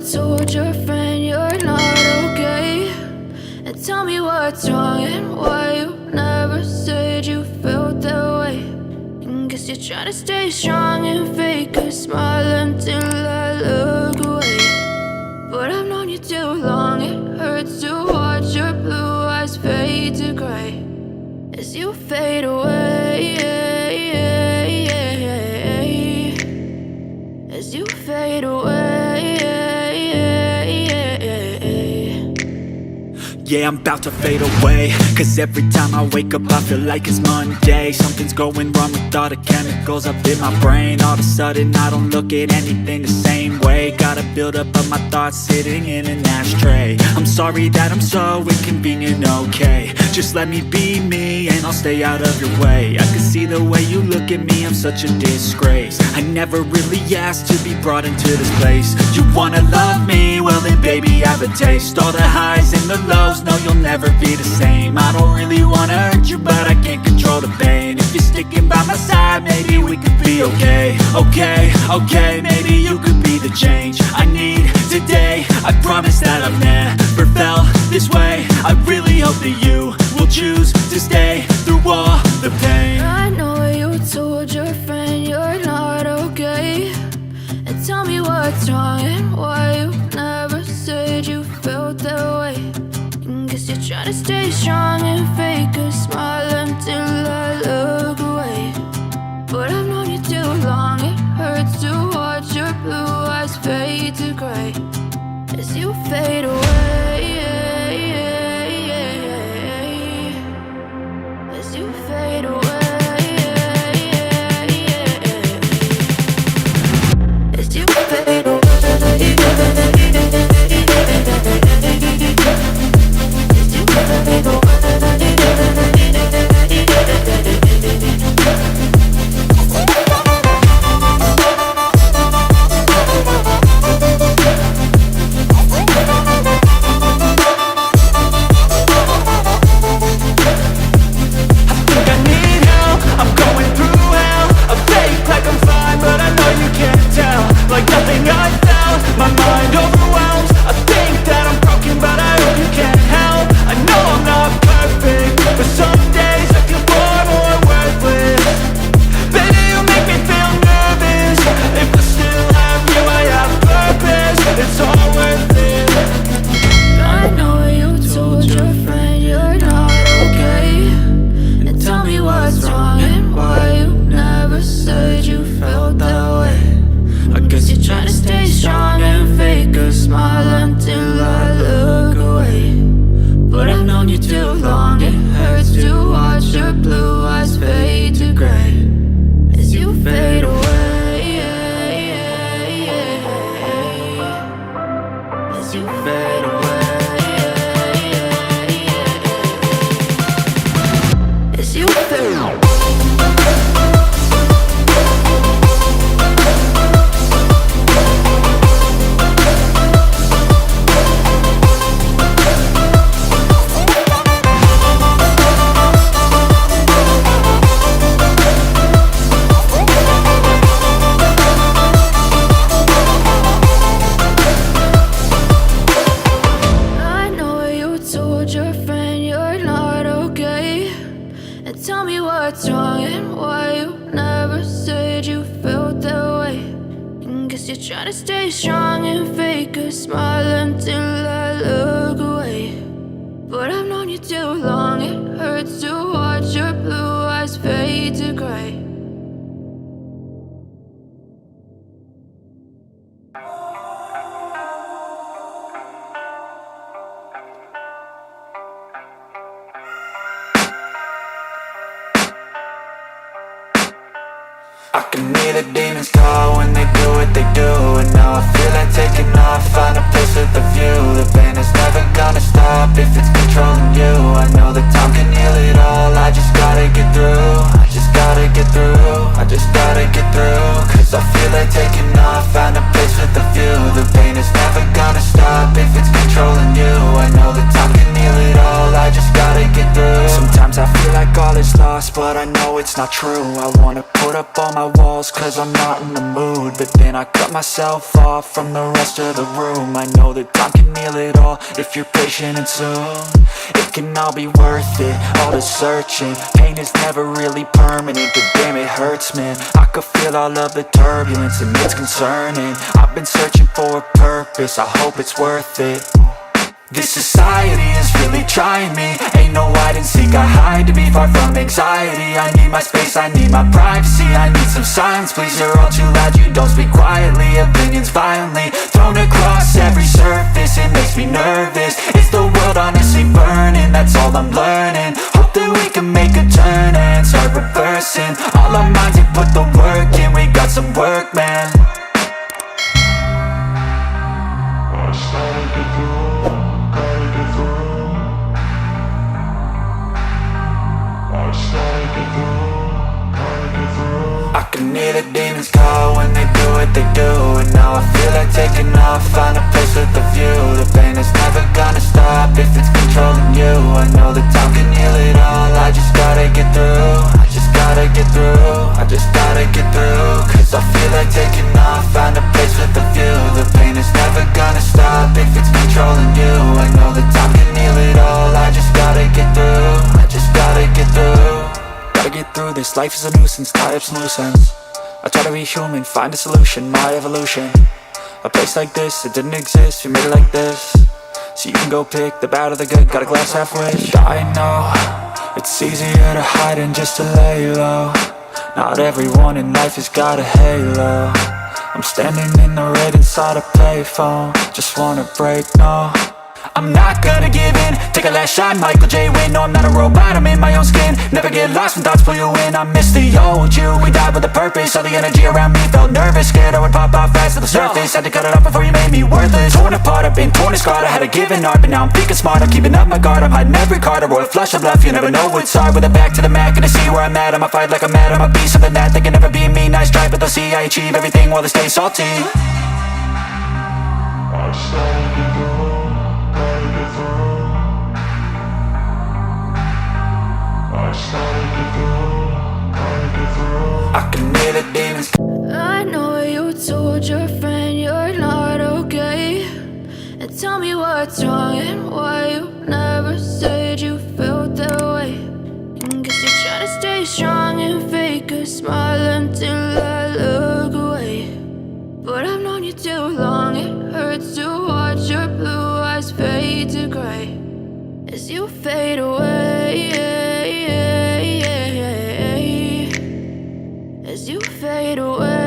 told your friend you're not okay? And tell me what's wrong and why you never said you felt that way. And guess you're trying to stay strong and fake a smile until I look away. But I've known you too long, it hurts to watch your blue eyes fade to gray as you fade away, as you fade away. Yeah, I'm about to fade away, cause every time I wake up I feel like it's Monday. Something's going wrong with all the chemicals up in my brain. All of a sudden I don't look at anything the same way. Got a buildup of my thoughts sitting in an ashtray. I'm sorry that I'm so inconvenient, okay? Just let me be me and I'll stay out of your way. I can see the way you look at me, I'm such a disgrace. I never really asked to be brought into this place. You wanna love me? Well then baby, have a taste. All the highs and the lows, no, you'll never be the same. I don't really wanna hurt you, but I can't control the pain. If you're sticking by my side, maybe we could be okay. Okay, maybe you could be the change I need today. I promise that I've never felt this way. I really hope that you will choose to stay through all the pain. I know you told your friend you're not okay. And tell me what's wrong and why you never said you felt that way. Guess you're trying to stay strong and fake a smile until I look away. But I've known you too long, it hurts to watch your blue eyes fade to gray as you fade away, as you fade away, as you fade away. I can hear the demons call when they do what they do. And now I feel like taking off, find a place with a view. The pain is never gonna stop if it's controlling you. I know that time can heal it all, I just gotta get through. I just gotta get through, I just gotta get through. Cause I feel like taking off, find a place with a view. The pain is never gonna stop if it's controlling you. I know that time can heal it all, I just gotta get through. Sometimes I feel like all is lost, but I know it's not true. I wanna put up all my walls cause I'm not in the mood, but then I cut myself off from the rest of the room. I know that time can heal it all if you're patient, and soon it can all be worth it, all the searching. Pain is never really permanent, but damn it hurts, man. I could feel all of the turbulence and it's concerning. I've been searching for a purpose, I hope it's worth it. This society is really trying me. Ain't no hide and seek, I hide to be far from anxiety. I need my space, I need my privacy. I need some silence, please, you're all too loud. You don't speak quietly, opinions violently thrown across every surface. It makes me nervous, is the world honestly burning? That's all I'm learning. Hope that we can make a turn and start reversing all our minds and put the work in. We got some work, man. I can hear the demons call when they do what they do, and now I feel like taking off, find a place with a view. The pain is never gonna stop if it's controlling you. I know that time can heal it all, I just gotta get through. I just gotta get through, I just gotta get through. Cause I feel like taking off, find a place with a view. The pain is never gonna stop if it's controlling you. I know that time can heal it all, I just gotta get through. I just gotta get through. Gotta get through this, life is a nuisance, tie up some loose ends. I try to be human, find a solution, my evolution. A place like this, it didn't exist, we made it like this. So you can go pick the bad or the good, got a glass half wish. I know, it's easier to hide than just to lay low. Not everyone in life has got a halo. I'm standing in the red inside a payphone, just wanna break, no. I'm not gonna give in, take a last shot, Michael J. Win. No, I'm not a robot, I'm in my own skin. Never get lost when thoughts pull you in. I miss the old you, we died with a purpose. All the energy around me felt nervous, scared I would pop out fast to the surface. Had to cut it off before you made me worthless. Torn apart, I've been torn and scarred. I had a given art, but now I'm thinking smart. I'm keeping up my guard, I'm hiding every card. A royal flush of love, you never know what's hard. With a back to the mat, gonna see where I'm at. I'ma fight like I'm mad, I'ma be something that they can never be me. Nice try, but they'll see I achieve everything while they stay salty. I started to go. I can hear the demons. I know you told your friend you're not okay, and tell me what's wrong and why you never said you felt that way. And guess you're trying to stay strong and fake a smile until I look away. But I've known you too long, it hurts to watch your blue eyes fade to gray as you fade away, as you fade away.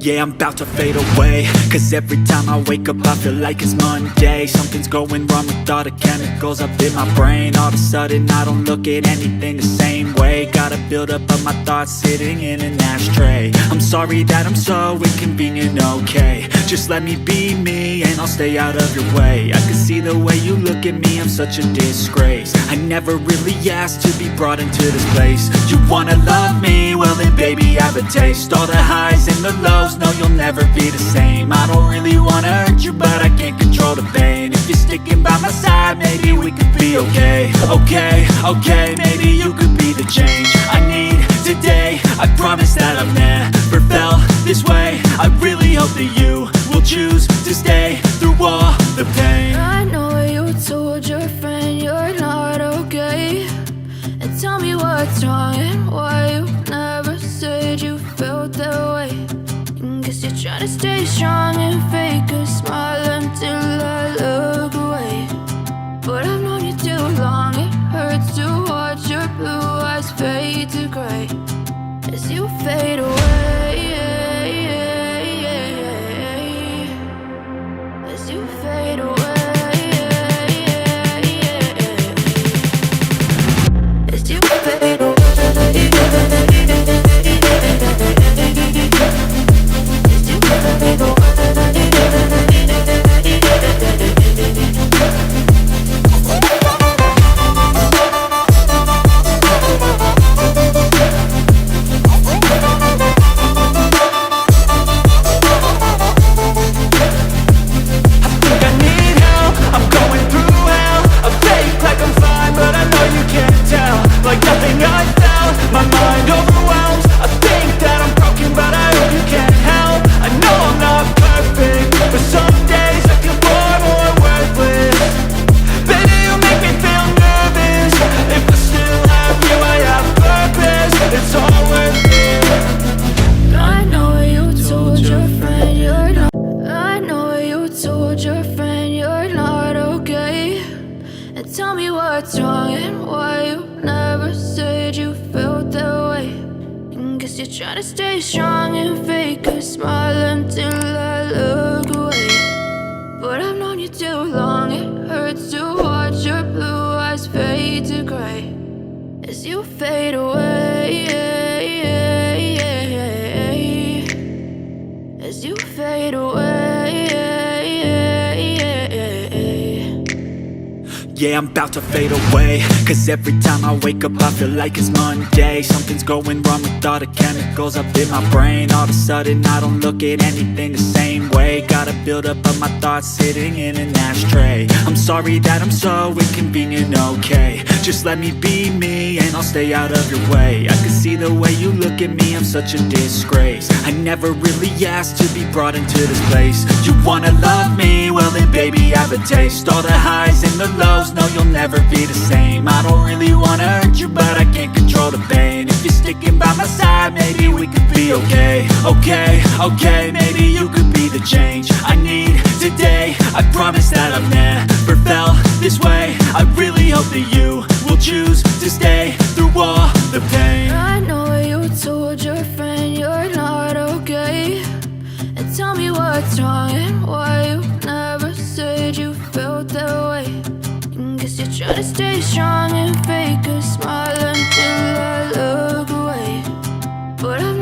Yeah, I'm about to fade away, cause every time I wake up I feel like it's Monday. Something's going wrong with all the chemicals up in my brain. All of a sudden I don't look at anything the same way. Gotta build up of my thoughts sitting in an ashtray. I'm sorry that I'm so inconvenient, okay. Just let me be me and I'll stay out of your way. I can see the way you look at me, I'm such a disgrace. I never really asked to be brought into this place. You wanna love me? Well then baby I have a taste. All the highs and the lows, no you'll never be the same. I don't really wanna hurt you but I can't control the pain. If you're sticking by my side maybe we could be okay. Okay, maybe you could be the change I need today. I promise that I've never felt this way. I really hope that you will choose to stay through all the pain. I know you told your friend you're not okay, and tell me what's wrong and why you never said you felt that way. And guess you're trying to stay strong and fake a smile until I look away. But I've known you too long, it hurts to watch your blue eyes fade to gray as you fade away, as you fade away, as you fade away. trying to stay strong and fake a smile until I look away. But I've known you too long, it hurts to watch your blue eyes fade to gray as you fade away, as you fade away. Yeah, I'm about to fade away, cause every time I wake up I feel like it's Monday. Something's going wrong with all the chemicals up in my brain. All of a sudden I don't look at anything the same way. Gotta build up of my thoughts sitting in an ashtray. I'm sorry that I'm so inconvenient, okay. Just let me be me and I'll stay out of your way. I can see the way you look at me, I'm such a disgrace. I never really asked to be brought into this place. You wanna love me? Well then baby have a taste. All the highs and the lows, no you'll never be the same. I don't really wanna hurt you but I can't control the pain. If you're sticking by my side maybe we could be okay. Okay, maybe you could be the change I need today. I promise that I've never felt this way. I really hope that you will choose to stay through all the pain. I know you told your friend you're not okay, and tell me what's wrong and why you never said you felt that way. Guess you're trying to stay strong and fake a smile until I look away. But I've